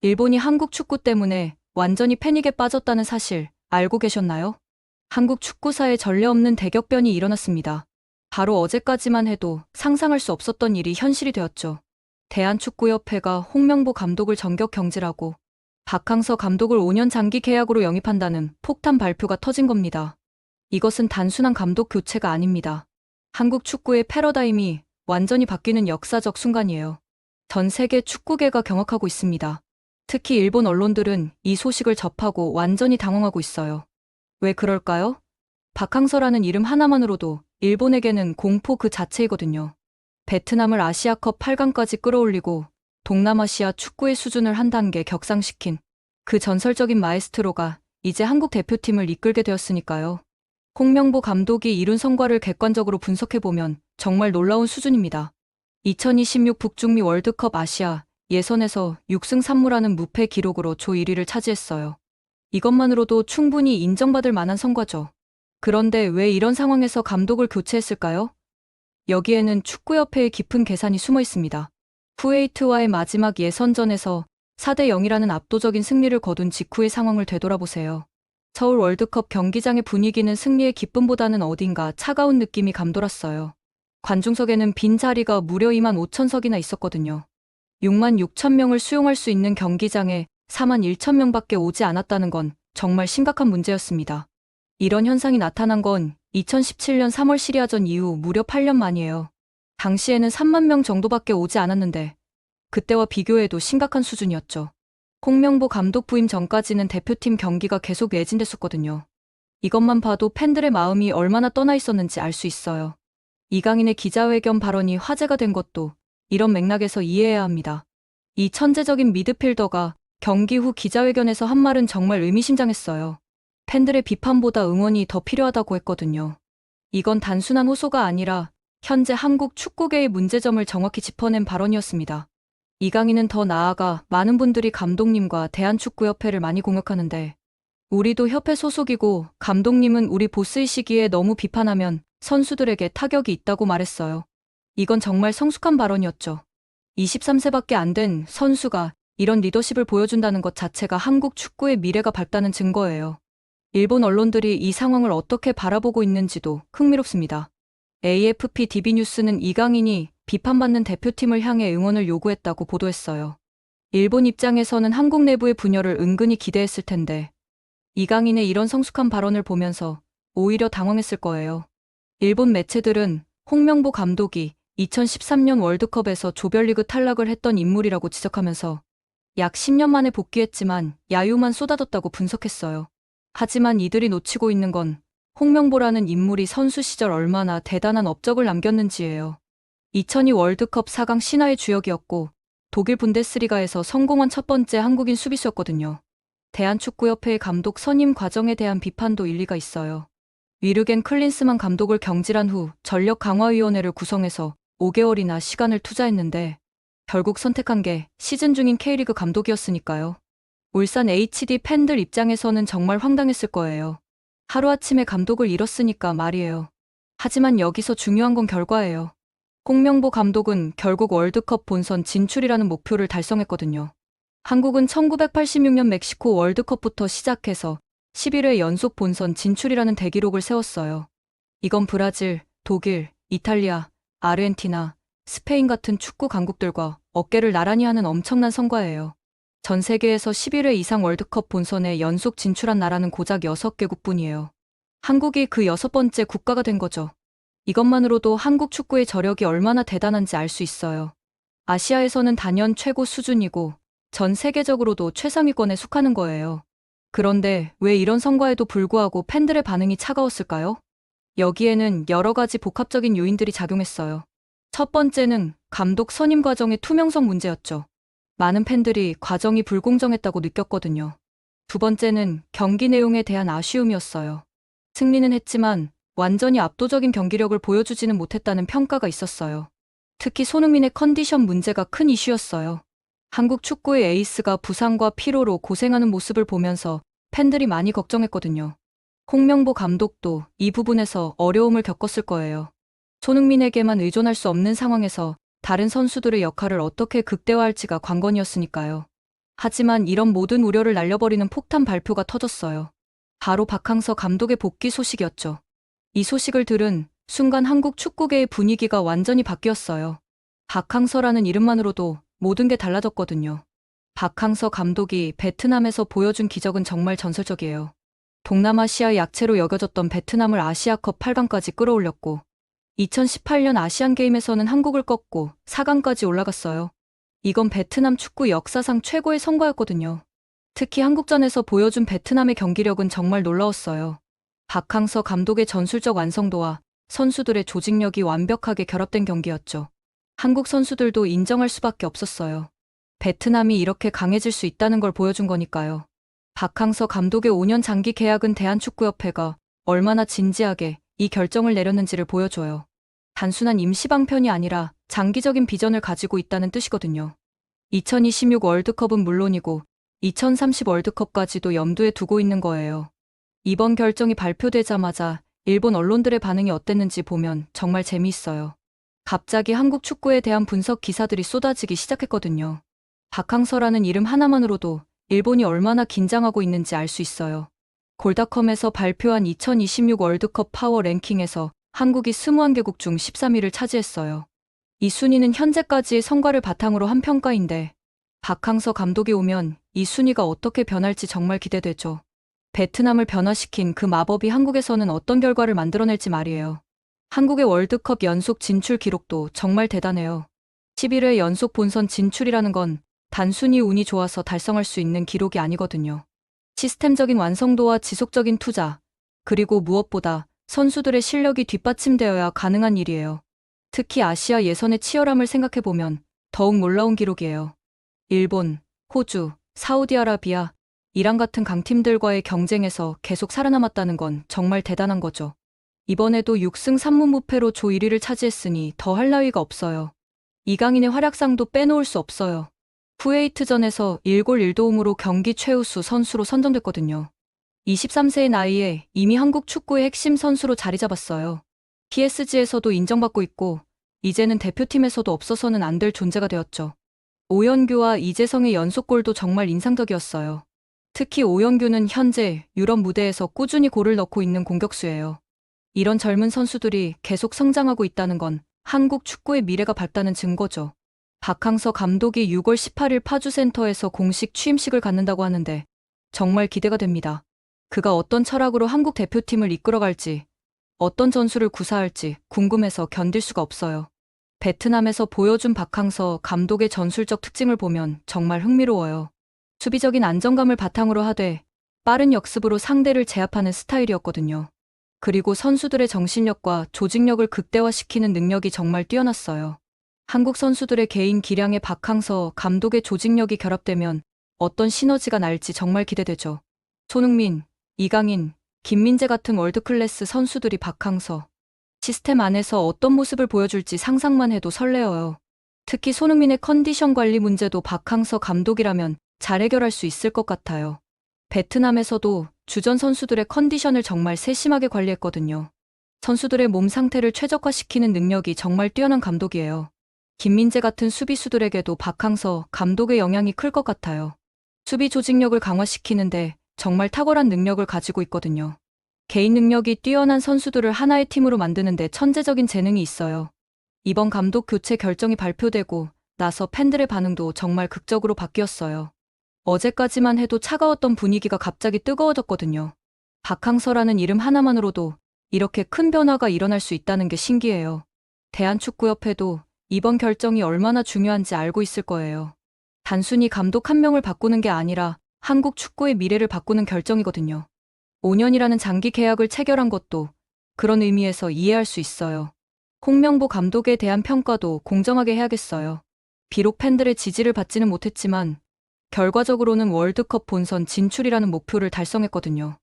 일본이 한국 축구 때문에 완전히 패닉에 빠졌다는 사실 알고 계셨나요? 한국 축구사에 전례 없는 대격변이 일어났습니다. 바로 어제까지만 해도 상상할 수 없었던 일이 현실이 되었죠. 대한축구협회가 홍명보 감독을 전격 경질하고 박항서 감독을 5년 장기 계약으로 영입한다는 폭탄 발표가 터진 겁니다. 이것은 단순한 감독 교체가 아닙니다. 한국 축구의 패러다임이 완전히 바뀌는 역사적 순간이에요. 전 세계 축구계가 경악하고 있습니다. 특히 일본 언론들은 이 소식을 접하고 완전히 당황하고 있어요. 왜 그럴까요? 박항서라는 이름 하나만으로도 일본에게는 공포 그 자체이거든요. 베트남을 아시아컵 8강까지 끌어올리고 동남아시아 축구의 수준을 한 단계 격상시킨 그 전설적인 마에스트로가 이제 한국 대표팀을 이끌게 되었으니까요. 홍명보 감독이 이룬 성과를 객관적으로 분석해보면 정말 놀라운 수준입니다. 2026 북중미 월드컵 아시아 예선에서 6승 3무라는 무패 기록으로 조 1위를 차지했어요. 이것만으로도 충분히 인정받을 만한 성과죠. 그런데 왜 이런 상황에서 감독을 교체했을까요? 여기에는 축구협회의 깊은 계산이 숨어 있습니다. 쿠웨이트와의 마지막 예선전에서 4대 0이라는 압도적인 승리를 거둔 직후의 상황을 되돌아보세요. 서울 월드컵 경기장의 분위기는 승리의 기쁨보다는 어딘가 차가운 느낌이 감돌았어요. 관중석에는 빈 자리가 무려 2만 5천석이나 있었거든요. 6만 6천 명을 수용할 수 있는 경기장에 4만 1천 명밖에 오지 않았다는 건 정말 심각한 문제였습니다. 이런 현상이 나타난 건 2017년 3월 시리아전 이후 무려 8년 만이에요. 당시에는 3만 명 정도밖에 오지 않았는데 그때와 비교해도 심각한 수준이었죠. 홍명보 감독 부임 전까지는 대표팀 경기가 계속 매진됐었거든요. 이것만 봐도 팬들의 마음이 얼마나 떠나 있었는지 알 수 있어요. 이강인의 기자회견 발언이 화제가 된 것도 이런 맥락에서 이해해야 합니다. 이 천재적인 미드필더가 경기 후 기자회견에서 한 말은 정말 의미심장했어요. 팬들의 비판보다 응원이 더 필요하다고 했거든요. 이건 단순한 호소가 아니라 현재 한국 축구계의 문제점을 정확히 짚어낸 발언이었습니다. 이강인은 더 나아가 많은 분들이 감독님과 대한축구협회를 많이 공격하는데 우리도 협회 소속이고 감독님은 우리 보스이시기에 너무 비판하면 선수들에게 타격이 있다고 말했어요. 이건 정말 성숙한 발언이었죠. 23세밖에 안 된 선수가 이런 리더십을 보여준다는 것 자체가 한국 축구의 미래가 밝다는 증거예요. 일본 언론들이 이 상황을 어떻게 바라보고 있는지도 흥미롭습니다. AFP DB뉴스는 이강인이 비판받는 대표팀을 향해 응원을 요구했다고 보도했어요. 일본 입장에서는 한국 내부의 분열을 은근히 기대했을 텐데 이강인의 이런 성숙한 발언을 보면서 오히려 당황했을 거예요. 일본 매체들은 홍명보 감독이 2013년 월드컵에서 조별리그 탈락을 했던 인물이라고 지적하면서 약 10년 만에 복귀했지만 야유만 쏟아졌다고 분석했어요. 하지만 이들이 놓치고 있는 건 홍명보라는 인물이 선수 시절 얼마나 대단한 업적을 남겼는지예요. 2002 월드컵 4강 신화의 주역이었고 독일 분데스리가에서 성공한 첫 번째 한국인 수비수였거든요. 대한축구협회의 감독 선임 과정에 대한 비판도 일리가 있어요. 위르겐 클린스만 감독을 경질한 후 전력강화위원회를 구성해서 5개월이나 시간을 투자했는데 결국 선택한 게 시즌 중인 K리그 감독이었으니까요. 울산 HD 팬들 입장에서는 정말 황당했을 거예요. 하루아침에 감독을 잃었으니까 말이에요. 하지만 여기서 중요한 건 결과예요. 홍명보 감독은 결국 월드컵 본선 진출이라는 목표를 달성했거든요. 한국은 1986년 멕시코 월드컵부터 시작해서 11회 연속 본선 진출이라는 대기록을 세웠어요. 이건 브라질, 독일, 이탈리아, 아르헨티나, 스페인 같은 축구 강국들과 어깨를 나란히 하는 엄청난 성과예요. 전 세계에서 11회 이상 월드컵 본선에 연속 진출한 나라는 고작 6개국뿐이에요. 한국이 그 6번째 국가가 된 거죠. 이것만으로도 한국 축구의 저력이 얼마나 대단한지 알 수 있어요. 아시아에서는 단연 최고 수준이고 전 세계적으로도 최상위권에 속하는 거예요. 그런데 왜 이런 성과에도 불구하고 팬들의 반응이 차가웠을까요? 여기에는 여러 가지 복합적인 요인들이 작용했어요. 첫 번째는 감독 선임 과정의 투명성 문제였죠. 많은 팬들이 과정이 불공정했다고 느꼈거든요. 두 번째는 경기 내용에 대한 아쉬움이었어요. 승리는 했지만 완전히 압도적인 경기력을 보여주지는 못했다는 평가가 있었어요. 특히 손흥민의 컨디션 문제가 큰 이슈였어요. 한국 축구의 에이스가 부상과 피로로 고생하는 모습을 보면서 팬들이 많이 걱정했거든요. 홍명보 감독도 이 부분에서 어려움을 겪었을 거예요. 손흥민에게만 의존할 수 없는 상황에서 다른 선수들의 역할을 어떻게 극대화할지가 관건이었으니까요. 하지만 이런 모든 우려를 날려버리는 폭탄 발표가 터졌어요. 바로 박항서 감독의 복귀 소식이었죠. 이 소식을 들은 순간 한국 축구계의 분위기가 완전히 바뀌었어요. 박항서라는 이름만으로도 모든 게 달라졌거든요. 박항서 감독이 베트남에서 보여준 기적은 정말 전설적이에요. 동남아시아의 약체로 여겨졌던 베트남을 아시아컵 8강까지 끌어올렸고 2018년 아시안게임에서는 한국을 꺾고 4강까지 올라갔어요. 이건 베트남 축구 역사상 최고의 성과였거든요. 특히 한국전에서 보여준 베트남의 경기력은 정말 놀라웠어요. 박항서 감독의 전술적 완성도와 선수들의 조직력이 완벽하게 결합된 경기였죠. 한국 선수들도 인정할 수밖에 없었어요. 베트남이 이렇게 강해질 수 있다는 걸 보여준 거니까요. 박항서 감독의 5년 장기 계약은 대한축구협회가 얼마나 진지하게 이 결정을 내렸는지를 보여줘요. 단순한 임시 방편이 아니라 장기적인 비전을 가지고 있다는 뜻이거든요. 2026 월드컵은 물론이고 2030 월드컵까지도 염두에 두고 있는 거예요. 이번 결정이 발표되자마자 일본 언론들의 반응이 어땠는지 보면 정말 재미있어요. 갑자기 한국 축구에 대한 분석 기사들이 쏟아지기 시작했거든요. 박항서라는 이름 하나만으로도 일본이 얼마나 긴장하고 있는지 알 수 있어요. 골닷컴에서 발표한 2026 월드컵 파워 랭킹에서 한국이 21개국 중 13위를 차지했어요. 이 순위는 현재까지의 성과를 바탕으로 한 평가인데 박항서 감독이 오면 이 순위가 어떻게 변할지 정말 기대되죠. 베트남을 변화시킨 그 마법이 한국에서는 어떤 결과를 만들어낼지 말이에요. 한국의 월드컵 연속 진출 기록도 정말 대단해요. 11회 연속 본선 진출이라는 건 단순히 운이 좋아서 달성할 수 있는 기록이 아니거든요. 시스템적인 완성도와 지속적인 투자, 그리고 무엇보다 선수들의 실력이 뒷받침되어야 가능한 일이에요. 특히 아시아 예선의 치열함을 생각해보면 더욱 놀라운 기록이에요. 일본, 호주, 사우디아라비아, 이란 같은 강팀들과의 경쟁에서 계속 살아남았다는 건 정말 대단한 거죠. 이번에도 6승 3무 무패로 조 1위를 차지했으니 더 할 나위가 없어요. 이강인의 활약상도 빼놓을 수 없어요. 쿠웨이트전에서 1골 1도움으로 경기 최우수 선수로 선정됐거든요. 23세의 나이에 이미 한국 축구의 핵심 선수로 자리 잡았어요. PSG에서도 인정받고 있고 이제는 대표팀에서도 없어서는 안 될 존재가 되었죠. 오연규와 이재성의 연속골도 정말 인상적이었어요. 특히 오연규는 현재 유럽 무대에서 꾸준히 골을 넣고 있는 공격수예요. 이런 젊은 선수들이 계속 성장하고 있다는 건 한국 축구의 미래가 밝다는 증거죠. 박항서 감독이 6월 18일 파주센터에서 공식 취임식을 갖는다고 하는데 정말 기대가 됩니다. 그가 어떤 철학으로 한국 대표팀을 이끌어갈지, 어떤 전술을 구사할지 궁금해서 견딜 수가 없어요. 베트남에서 보여준 박항서 감독의 전술적 특징을 보면 정말 흥미로워요. 수비적인 안정감을 바탕으로 하되 빠른 역습으로 상대를 제압하는 스타일이었거든요. 그리고 선수들의 정신력과 조직력을 극대화시키는 능력이 정말 뛰어났어요. 한국 선수들의 개인 기량에 박항서 감독의 조직력이 결합되면 어떤 시너지가 날지 정말 기대되죠. 손흥민, 이강인, 김민재 같은 월드클래스 선수들이 박항서 시스템 안에서 어떤 모습을 보여줄지 상상만 해도 설레어요. 특히 손흥민의 컨디션 관리 문제도 박항서 감독이라면 잘 해결할 수 있을 것 같아요. 베트남에서도 주전 선수들의 컨디션을 정말 세심하게 관리했거든요. 선수들의 몸 상태를 최적화시키는 능력이 정말 뛰어난 감독이에요. 김민재 같은 수비수들에게도 박항서 감독의 영향이 클 것 같아요. 수비 조직력을 강화시키는데 정말 탁월한 능력을 가지고 있거든요. 개인 능력이 뛰어난 선수들을 하나의 팀으로 만드는데 천재적인 재능이 있어요. 이번 감독 교체 결정이 발표되고 나서 팬들의 반응도 정말 극적으로 바뀌었어요. 어제까지만 해도 차가웠던 분위기가 갑자기 뜨거워졌거든요. 박항서라는 이름 하나만으로도 이렇게 큰 변화가 일어날 수 있다는 게 신기해요. 대한축구협회도 이번 결정이 얼마나 중요한지 알고 있을 거예요. 단순히 감독 한 명을 바꾸는 게 아니라 한국 축구의 미래를 바꾸는 결정이거든요. 5년이라는 장기 계약을 체결한 것도 그런 의미에서 이해할 수 있어요. 홍명보 감독에 대한 평가도 공정하게 해야겠어요. 비록 팬들의 지지를 받지는 못했지만 결과적으로는 월드컵 본선 진출이라는 목표를 달성했거든요.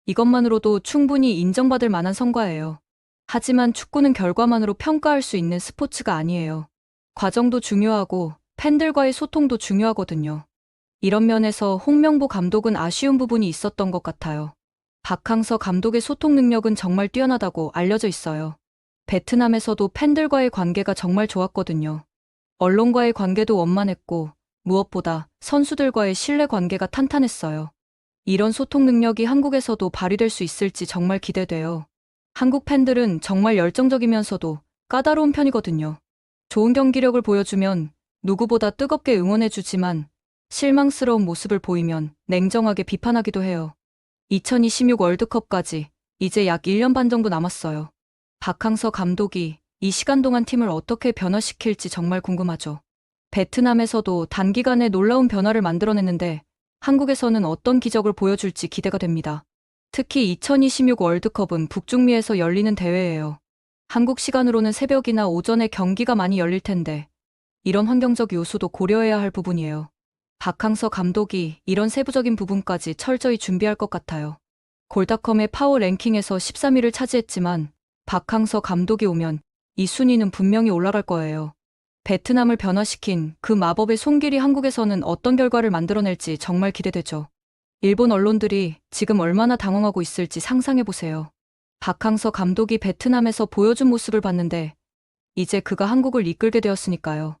이것만으로도 충분히 인정받을 만한 성과예요. 하지만 축구는 결과만으로 평가할 수 있는 스포츠가 아니에요. 과정도 중요하고 팬들과의 소통도 중요하거든요. 이런 면에서 홍명보 감독은 아쉬운 부분이 있었던 것 같아요. 박항서 감독의 소통 능력은 정말 뛰어나다고 알려져 있어요. 베트남에서도 팬들과의 관계가 정말 좋았거든요. 언론과의 관계도 원만했고 무엇보다 선수들과의 신뢰 관계가 탄탄했어요. 이런 소통 능력이 한국에서도 발휘될 수 있을지 정말 기대돼요. 한국 팬들은 정말 열정적이면서도 까다로운 편이거든요. 좋은 경기력을 보여주면 누구보다 뜨겁게 응원해주지만 실망스러운 모습을 보이면 냉정하게 비판하기도 해요. 2026 월드컵까지 이제 약 1년 반 정도 남았어요. 박항서 감독이 이 시간 동안 팀을 어떻게 변화시킬지 정말 궁금하죠. 베트남에서도 단기간에 놀라운 변화를 만들어냈는데 한국에서는 어떤 기적을 보여줄지 기대가 됩니다. 특히 2026 월드컵은 북중미에서 열리는 대회예요. 한국 시간으로는 새벽이나 오전에 경기가 많이 열릴 텐데 이런 환경적 요소도 고려해야 할 부분이에요. 박항서 감독이 이런 세부적인 부분까지 철저히 준비할 것 같아요. 골닷컴의 파워 랭킹에서 13위를 차지했지만 박항서 감독이 오면 이 순위는 분명히 올라갈 거예요. 베트남을 변화시킨 그 마법의 손길이 한국에서는 어떤 결과를 만들어낼지 정말 기대되죠. 일본 언론들이 지금 얼마나 당황하고 있을지 상상해보세요. 박항서 감독이 베트남에서 보여준 모습을 봤는데 이제 그가 한국을 이끌게 되었으니까요.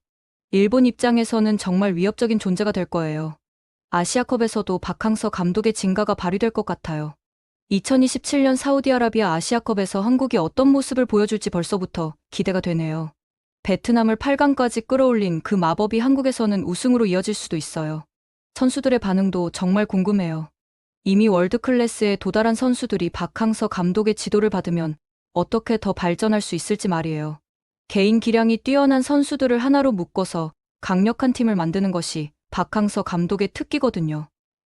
일본 입장에서는 정말 위협적인 존재가 될 거예요. 아시아컵에서도 박항서 감독의 진가가 발휘될 것 같아요. 2027년 사우디아라비아 아시아컵에서 한국이 어떤 모습을 보여줄지 벌써부터 기대가 되네요. 베트남을 8강까지 끌어올린 그 마법이 한국에서는 우승으로 이어질 수도 있어요. 선수들의 반응도 정말 궁금해요. 이미 월드클래스에 도달한 선수들이 박항서 감독의 지도를 받으면 어떻게 더 발전할 수 있을지 말이에요. 개인 기량이 뛰어난 선수들을 하나로 묶어서 강력한 팀을 만드는 것이 박항서 감독의 특기거든요.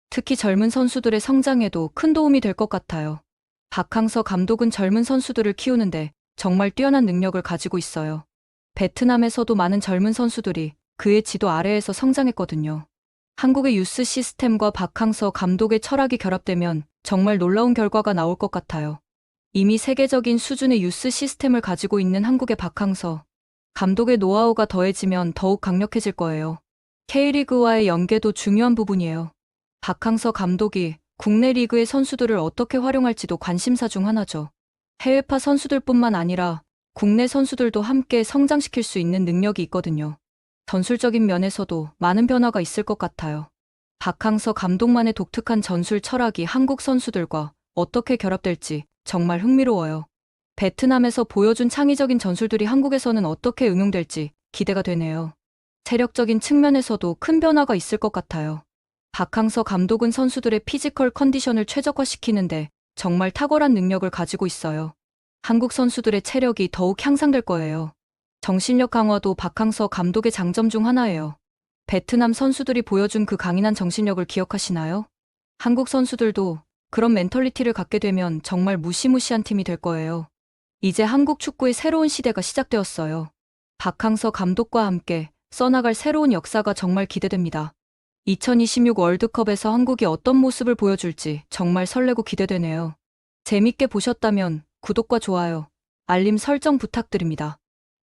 특히 젊은 선수들의 성장에도 큰 도움이 될 것 같아요. 박항서 감독은 젊은 선수들을 키우는데 정말 뛰어난 능력을 가지고 있어요. 베트남에서도 많은 젊은 선수들이 그의 지도 아래에서 성장했거든요. 한국의 유스 시스템과 박항서 감독의 철학이 결합되면 정말 놀라운 결과가 나올 것 같아요. 이미 세계적인 수준의 유스 시스템을 가지고 있는 한국의 박항서 감독의 노하우가 더해지면 더욱 강력해질 거예요. K리그와의 연계도 중요한 부분이에요. 박항서 감독이 국내 리그의 선수들을 어떻게 활용할지도 관심사 중 하나죠. 해외파 선수들뿐만 아니라 국내 선수들도 함께 성장시킬 수 있는 능력이 있거든요. 전술적인 면에서도 많은 변화가 있을 것 같아요. 박항서 감독만의 독특한 전술 철학이 한국 선수들과 어떻게 결합될지 정말 흥미로워요. 베트남에서 보여준 창의적인 전술들이 한국에서는 어떻게 응용될지 기대가 되네요. 체력적인 측면에서도 큰 변화가 있을 것 같아요. 박항서 감독은 선수들의 피지컬 컨디션을 최적화시키는데 정말 탁월한 능력을 가지고 있어요. 한국 선수들의 체력이 더욱 향상될 거예요. 정신력 강화도 박항서 감독의 장점 중 하나예요. 베트남 선수들이 보여준 그 강인한 정신력을 기억하시나요? 한국 선수들도 그런 멘털리티를 갖게 되면 정말 무시무시한 팀이 될 거예요. 이제 한국 축구의 새로운 시대가 시작되었어요. 박항서 감독과 함께 써나갈 새로운 역사가 정말 기대됩니다. 2026 월드컵에서 한국이 어떤 모습을 보여줄지 정말 설레고 기대되네요. 재밌게 보셨다면 구독과 좋아요, 알림 설정 부탁드립니다.